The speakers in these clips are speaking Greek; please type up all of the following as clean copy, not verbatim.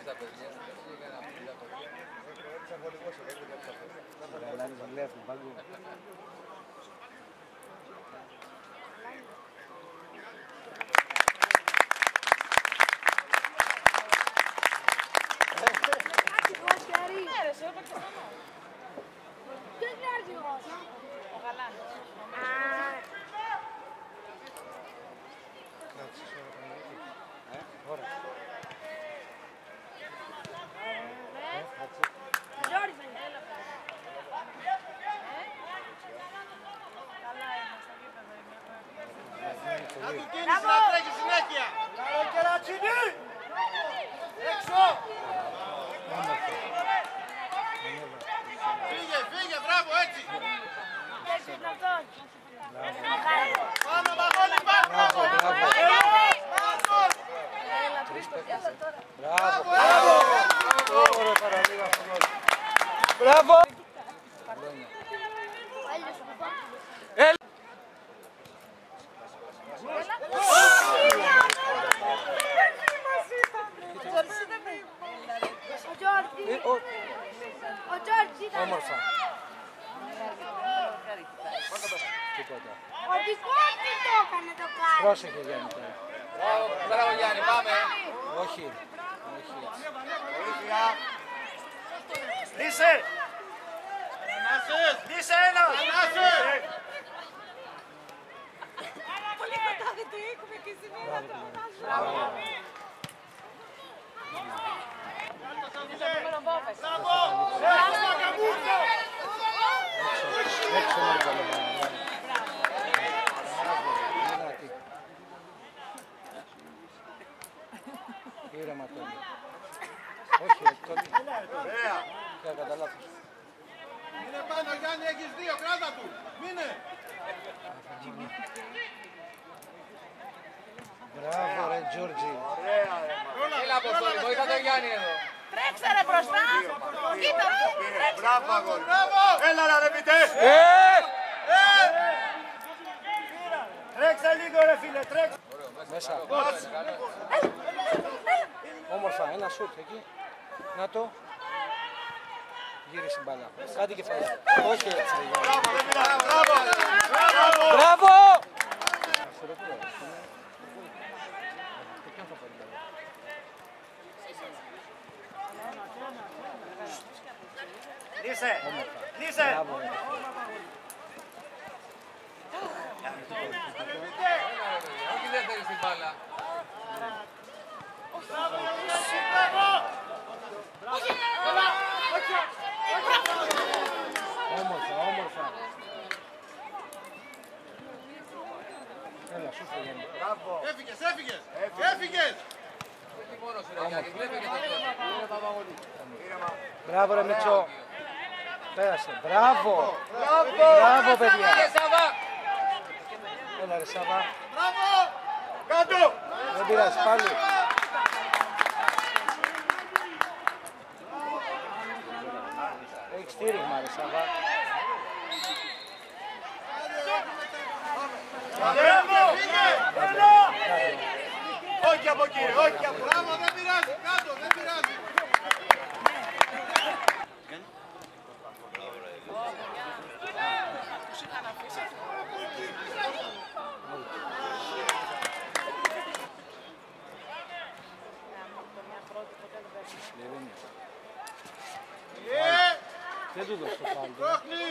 τα παιδιά. Να του κίνηση να τρέχει συνέχεια. Καλό Κερατσινή. Έξω. Φύγε, φύγε, μπράβο, έτσι. Πάμε, Μαγόλη, πάμε. Μπράβο, μπράβο. Μπράβο. Ο Τζόρτζι ήταν. Όμορφα. Ο δικός του το έκανε το κάνει. Πρόσεχε Γιάννη τώρα. Μπράβο Γιάννη, πάμε. Όχι. Όχι έτσι. Λύσε. Λύσε ένα. Πολύ κοντά δεν το έχουμε και σήμερα το Έξω μόνο καλό. Ήρεμα Τόνι. Όχι, Τόνι. Κατά λάθος. Μείνε πάνω Γιάννη, έχεις δύο, κράτα του. Μείνε. Μπράβο ρε Τζόρτζι. Έλα από το βοήθα το Γιάννη εδώ. Τρέξε ρε μπροστά. Κοίτα μου. Μπράβο, αγόρι. Έλα να ρε πιτέ. Τρέξε λίγο ρε φίλε, τρέξε. Μέσα. Όμορφα, ένα σουτ εκεί. Να το. Γύρισε μπάλα. Κάτι κεφάλι. Όχι έτσι. Μπράβο. Μπράβο! Λύσε. Λύσε. Όχι δεν θέλεις την μπάλα. Όμορφα, όμορφα. Έλα, σούφε Γιάννη. Έφυγες, έφυγες. Έφυγες. Όχι μόνος σου ρε Γιάννη, βλέπει και το πρώτο. Μπράβο ρε Μιτσό. Πέρασε. Μπράβο. Μπράβο παιδιά. Έλα ρε Σάβα. Μπράβο. Κάτω. Δεν πειράζει πάλι. Έχει στήριγμα ρε Σάβα. Μπράβο. Όχι από εκεί, όχι από εκεί. Μπράβο, δεν πειράζει. Κάτω, δεν πειράζει. Δεν του δώσω πάλι. Πρόχνη.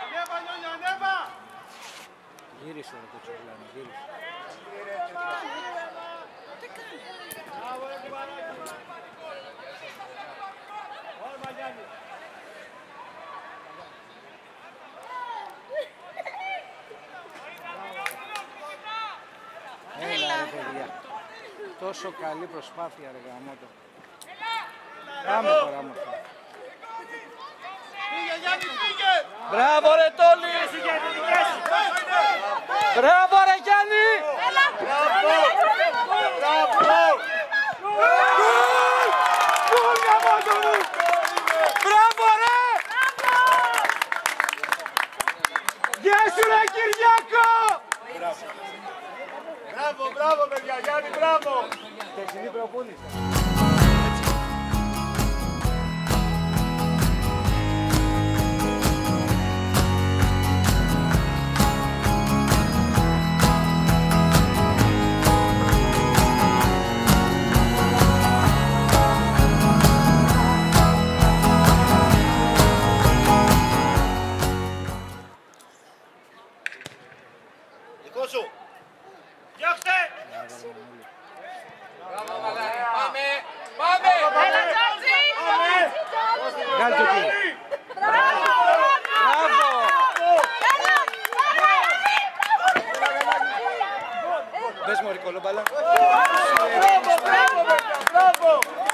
Ανέβα, Νιόνια, ανέβα. Γύρισε ρε Κοτσοβλάνη, γύρισε. Έλα ρε παιδιά. Τόσο καλή προσπάθεια ρε γαμώτο. Πάμε τώρα μορφά. Φύγε, Γιάννη, φύγε. Μπράβο ρε Τόλι! Μπράβο ρε Γιάννη! Γκολ γαμώτο μου! Μπράβο ρε! Γεια σου ρε Κυριάκο! Μπράβο, μπράβο παιδιά, Γιάννη, μπράβο. Τεχνή προπόνηση.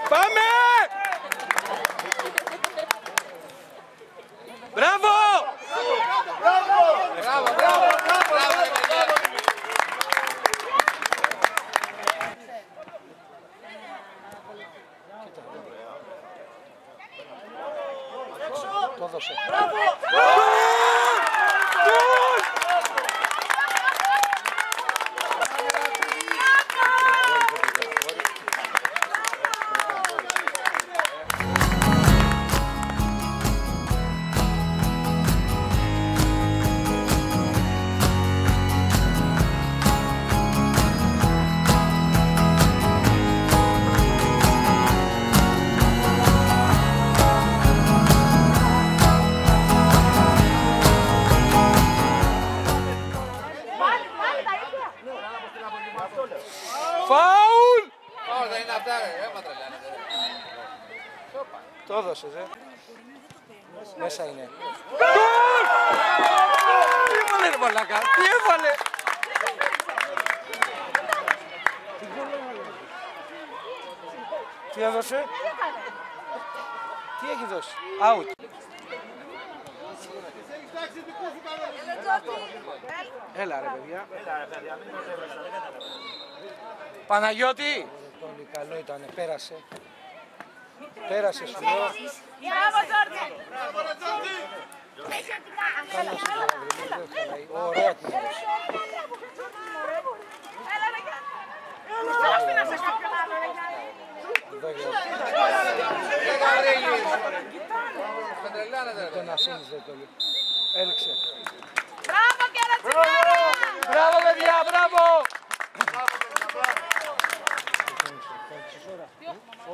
Πάμε! Μπράβο! Το δώσε. Φάουλ! Φάουλ δεν είναι αυτά, δεν μα τρελαίνετε. Το έδωσες, Μέσα είναι. Τι έβαλε ρε μαλάκα, τι έβαλε! Τι έδωσε? Τι έχει δώσει? Out. Έλα ρε παιδιά. Παναγιώτη! Πολύ καλό ήτανε, πέρασε. Πέρασε σου λέω. Μπράβο, Τζόρτζι! Καλώς σου λέω, δεν χαλάει. Ωραία την έδωσε. Έλα ρε Γιάννη! Δεν αφήνω σε κάποιον άλλο ρε Γιάννη! Εδώ Γιώργο. Με τρελάνετε ρε. Δεν αφήνεις ρε Τόλι. Έλξε. Μπράβο και Ρατσινάρα! Μπράβο παιδιά, μπράβο!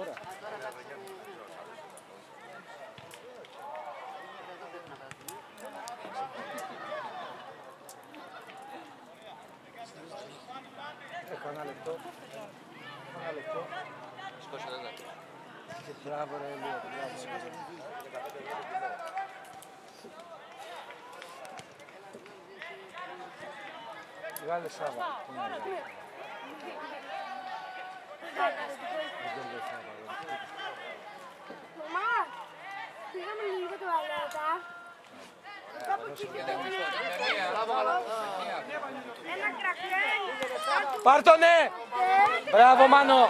Ώρα. Έχω ένα λεπτό. Ένα λεπτό. Και μπράβο ρε Ελία, μπράβο. Βγάλε Σάβα. Μαμά, πήγαμε λίγο τουαλέτα. Ένα κρακέν. Πάρ' το ναι! Μπράβο Μάνο!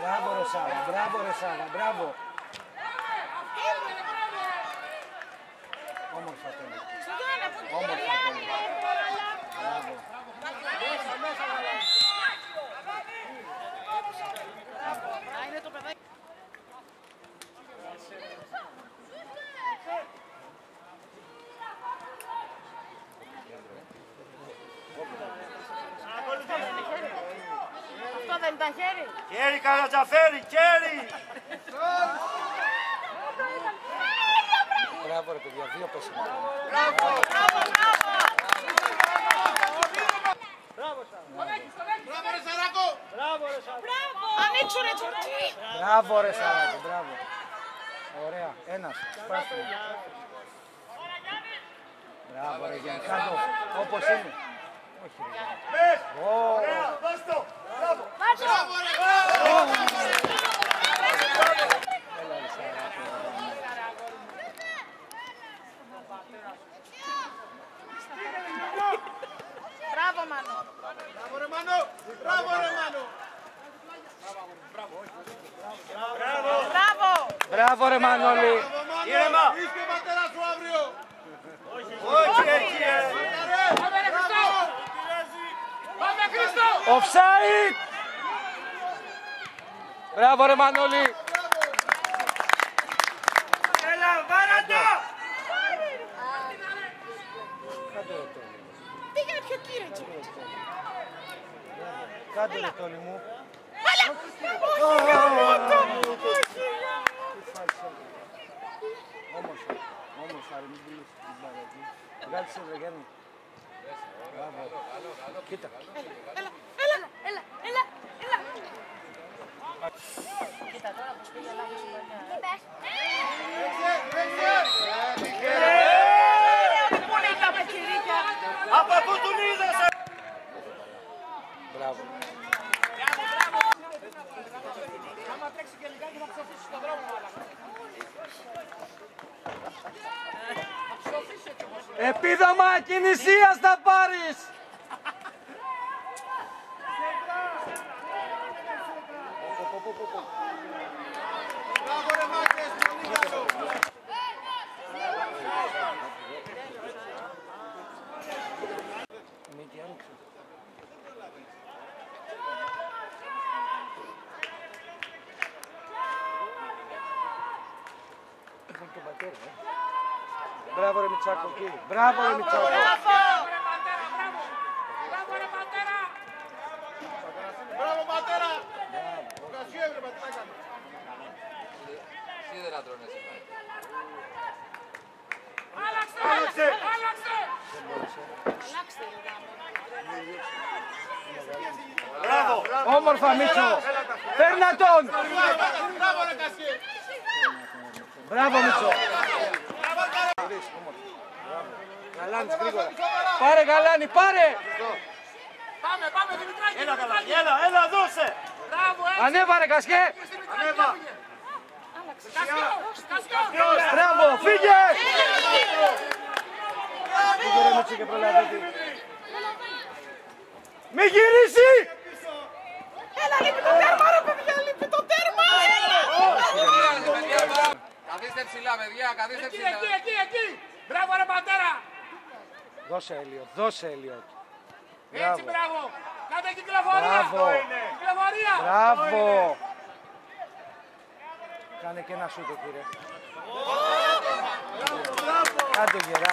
Μπράβο ρε Σάβα, μπράβο ρε Σάβα, μπράβο. Όμορφα τέλει. Όμορφα τέλει. Μπράβο. Αυτό δεν ήταν χέρι. Χέρι Καρατζαφέρη, χέρι! Μπράβο ρε παιδιά, δύο πέσαμε. Μπράβο, μπράβο, μπράβο. Μπράβο ρε Σαράκο! Μπράβο ρε Σαράκο! Ανοίξου ρε Τζορτζί. Μπράβο ρε Σαράκο, μπράβο. Ωραία, ένας, σπάσου. Μπράβο ρε Γιάννη, κάτω, όπως είναι. Όχι ρε Γιάννη. Ωραία, δώσ' το! Μπράβο! Μπράβο ρε. Έλα ρε Σαράκο. Μπράβο Μάνο. Μπράβο ρε Μάνο! Μπράβο ρε Μάνο! Μπράβο. Μπράβο ρε Μανώλη. Ήρεμα! Είσαι ο πατέρας σου αύριο! Όχι έτσι Πάμε Χρήστο! Offside! Μπράβο ρε Μανώλη. Έλα, βάρατα! Κάντε ρε Τόλι. Πήγαινε πιο κύριε Τζορτζί. Κάντε ρε Τόλι μου. Όχι, γαμώτο. Όχι, Όμως. Βγάλεις εδώ Γιάννη. Κοίτα. Έλα. Κοίτα τώρα πως πήγε λάθος η γωνιά. Πού είναι τα πετσιρίκια. Από πού τον είδες! Μπράβο. Άμα τρέξει και λιγάκι θα ψοφήσεις στον δρόμο, Επίδομα κινησίας θα πάρεις. Μπράβο ρε μάκες, πολύ καλό. Μίκη άνοιξε. Έχουν τον πατέρα, Μπράβο ρε Μητσάκο εκεί. Μπράβο ρε Μητσάκο. Μπράβο πατέρα. Ο Κασιού έβλεπα τι έκανε. Σίδερα τρώνε. Άλλαξε. Μπράβο. Όμορφα Μίτσο. Παίρνα τον. Μπράβο ρε Κασιού. Μπράβο Μίτσο. Γαλάνης γρήγορα. Πάρε Γαλάνη, πάρε. Πάμε Δημητράκη. Έλα Γαλάνη, έλα δώσε. Μπράβο Ανέβα ρε Κασιέ. Ανέβα. Μπράβο, φύγε. Φύγε ρε Μίτσο και προλάβετε. Μη γυρίσει. Έλα, λείπει το τέρμα ρε παιδιά, λείπει το τέρμα. Καθίστε ψηλά, παιδιά, καθίστε ψηλά. Εκεί. Μπράβο ρε πατέρα. Δώσε Έλιοτ, δώσε Έλιοτ. Έτσι μπράβο. Κάτε κυκλοφορία. Μπράβο. Κυκλοφορία. Μπράβο. Κάνε και ένα σούτο κύριε. Κάντε γερά.